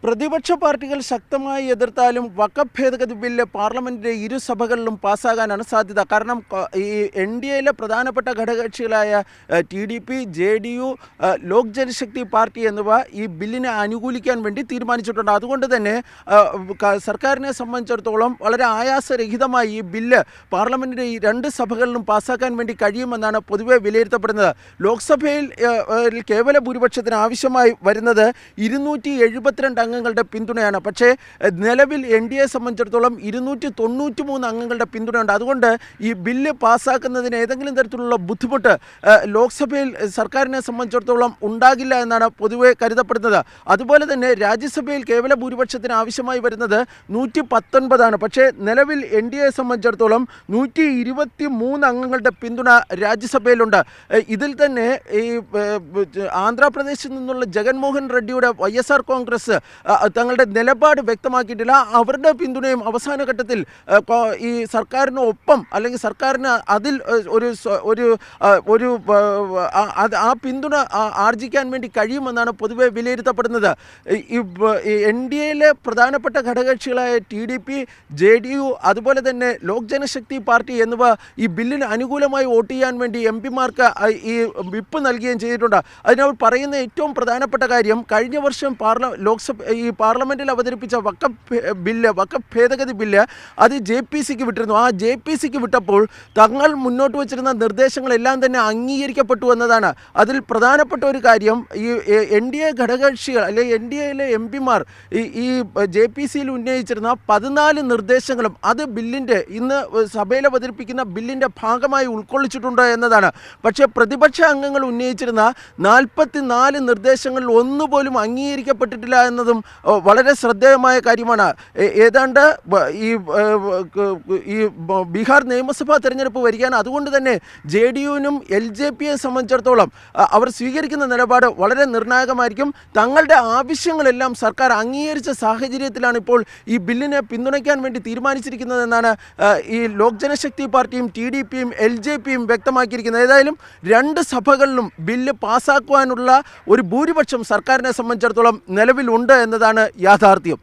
പ്രതിപക്ഷ പാർട്ടികൾ ശക്തമായി എതിർത്താലും വഖഫ് ഭേദഗതി ബില്ല് പാർലമെൻറ്റിലെ ഇരുസഭകളിലും പാസ്സാകാനാണ് സാധ്യത. കാരണം ഈ NDAയിലെ പ്രധാനപ്പെട്ട ഘടകകക്ഷികളായ TDP, JDU, Lok Janshakti party എന്നിവ ഈ ബില്ലിനെ അനുകൂലിക്കാൻ വേണ്ടി തീരുമാനിച്ചിട്ടുണ്ട്. അതുകൊണ്ട് തന്നെ സർക്കാരിനെ സംബന്ധിച്ചിടത്തോളം വളരെ ആയാസരഹിതമായി ഈ ബില്ല് പാർലമെൻറ്റിൻ്റെ ഈ രണ്ട് സഭകളിലും പാസ്സാക്കാൻ വേണ്ടി കഴിയുമെന്നാണ് പൊതുവെ വിലയിരുത്തപ്പെടുന്നത്. ലോക്സഭയിൽ കേവല ഭൂരിപക്ഷത്തിന് ആവശ്യമായി വരുന്നത് 272 അംഗങ്ങളുടെ പിന്തുണയാണ്. പക്ഷേ നിലവിൽ NDAയെ സംബന്ധിച്ചിടത്തോളം 293 അംഗങ്ങളുടെ പിന്തുണയുണ്ട്. അതുകൊണ്ട് ഈ ബില്ല് പാസ്സാക്കുന്നതിന് ഏതെങ്കിലും തരത്തിലുള്ള ബുദ്ധിമുട്ട് ലോക്സഭയിൽ സർക്കാരിനെ സംബന്ധിച്ചിടത്തോളം ഉണ്ടാകില്ല എന്നാണ് പൊതുവെ കരുതപ്പെടുന്നത്. അതുപോലെ തന്നെ രാജ്യസഭയിൽ കേവല ഭൂരിപക്ഷത്തിന് ആവശ്യമായി വരുന്നത് 119 പക്ഷേ നിലവിൽ NDAയെ സംബന്ധിച്ചിടത്തോളം 123 അംഗങ്ങളുടെ പിന്തുണ രാജ്യസഭയിലുണ്ട്. ഇതിൽ തന്നെ ഈ ആന്ധ്രാപ്രദേശിൽ നിന്നുള്ള ജഗൻമോഹൻ റെഡ്ഡിയുടെ YSR കോൺഗ്രസ് തങ്ങളുടെ നിലപാട് വ്യക്തമാക്കിയിട്ടില്ല. അവരുടെ പിന്തുണയും അവസാന ഘട്ടത്തിൽ ഈ സർക്കാരിന് ഒപ്പം അല്ലെങ്കിൽ സർക്കാരിന് അതിൽ ഒരു ആ പിന്തുണ ആർജിക്കാൻ വേണ്ടി കഴിയുമെന്നാണ് പൊതുവെ വിലയിരുത്തപ്പെടുന്നത്. ഈ NDAയിലെ പ്രധാനപ്പെട്ട ഘടകകക്ഷികളായ TDP, JDU അതുപോലെ തന്നെ ലോക് ജനശക്തി പാർട്ടി എന്നിവ ഈ ബില്ലിന് അനുകൂലമായി വോട്ട് ചെയ്യാൻ വേണ്ടി MP-മാർക്ക് ഈ വിപ്പ് നൽകുകയും ചെയ്തിട്ടുണ്ട്. അതിനവർ പറയുന്ന ഏറ്റവും പ്രധാനപ്പെട്ട കാര്യം കഴിഞ്ഞ വർഷം ഈ പാർലമെൻറ്റിൽ അവതരിപ്പിച്ച വഖഫ് ഭേദഗതി ബില്ല് അത് JPCക്ക് വിട്ടിരുന്നു. ആ JPCക്ക് വിട്ടപ്പോൾ തങ്ങൾ മുന്നോട്ട് വച്ചിരുന്ന നിർദ്ദേശങ്ങളെല്ലാം തന്നെ അംഗീകരിക്കപ്പെട്ടു എന്നതാണ്. അതിൽ പ്രധാനപ്പെട്ട ഒരു കാര്യം ഈ NDA ഘടകകക്ഷികൾ അല്ലെങ്കിൽ NDAയിലെ MP-മാർ ഈ JPCയിൽ ഉന്നയിച്ചിരുന്ന 14 നിർദ്ദേശങ്ങളും അത് ബില്ലിൻ്റെ ഇന്ന് സഭയിൽ അവതരിപ്പിക്കുന്ന ബില്ലിൻ്റെ ഭാഗമായി ഉൾക്കൊള്ളിച്ചിട്ടുണ്ട് എന്നതാണ്. പക്ഷേ പ്രതിപക്ഷ അംഗങ്ങൾ ഉന്നയിച്ചിരുന്ന 44 നിർദ്ദേശങ്ങളിൽ ഒന്നുപോലും അംഗീകരിക്കപ്പെട്ടിട്ടില്ല എന്നതും വളരെ ശ്രദ്ധേയമായ കാര്യമാണ്. ഏതാണ്ട് ഈ ബീഹാർ നിയമസഭാ തെരഞ്ഞെടുപ്പ് വരികയാണ്. അതുകൊണ്ട് തന്നെ JDUവിനും LJPയെ സംബന്ധിച്ചിടത്തോളം അവർ സ്വീകരിക്കുന്ന നിലപാട് വളരെ നിർണായകമായിരിക്കും. തങ്ങളുടെ ആവശ്യങ്ങളെല്ലാം സർക്കാർ അംഗീകരിച്ച സാഹചര്യത്തിലാണ് ഇപ്പോൾ ഈ ബില്ലിനെ പിന്തുണയ്ക്കാൻ വേണ്ടി തീരുമാനിച്ചിരിക്കുന്നതെന്നാണ് ഈ ലോക് ജനശക്തി പാർട്ടിയും TDPയും LJPയും വ്യക്തമാക്കിയിരിക്കുന്നത്. ഏതായാലും രണ്ട് സഭകളിലും ബില്ല് പാസ്സാക്കുവാനുള്ള ഒരു ഭൂരിപക്ഷം സർക്കാരിനെ സംബന്ധിച്ചിടത്തോളം നിലവിലുണ്ട് എന്നതാണ് യാഥാർത്ഥ്യം.